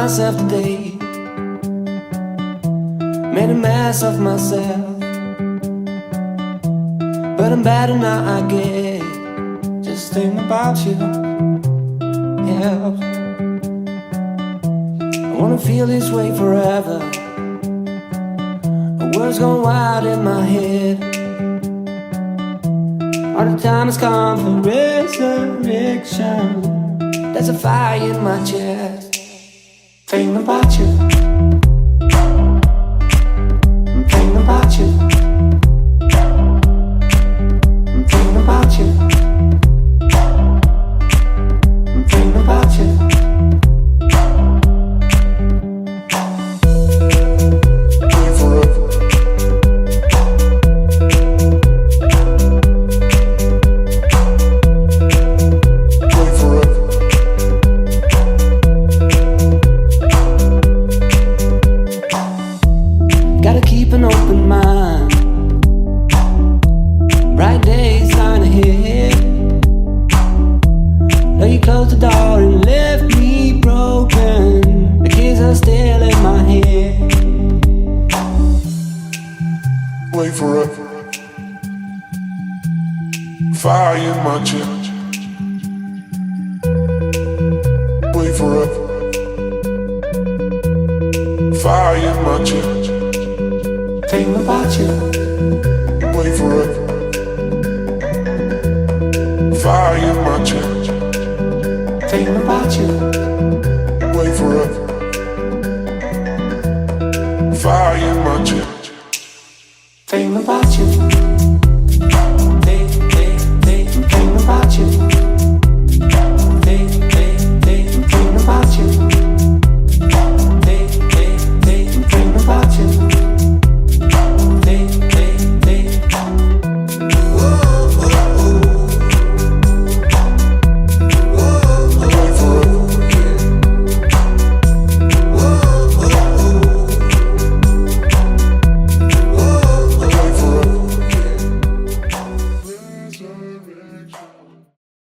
myself today. Made a mess of myself, but I'm better now, I get. Just thinking about you, yeah. I wanna feel this way forever. The words gone wild in my head. All the time has come for resurrection. There's a fire in my chest, thinking about you. I'm thinking about you. I'm thinking about you. I'm thinking about you. Gotta keep an open mind. Bright days lying ahead. Though you closed the door and left me broken, the keys are still in my head. Wait for it. Fire in my chest. Wait for it. Fire in my chest. Thinking about you. Wait for it. Fire in my chest. Thinking about you. Wait for it. Fire in my chest. Thinking about you.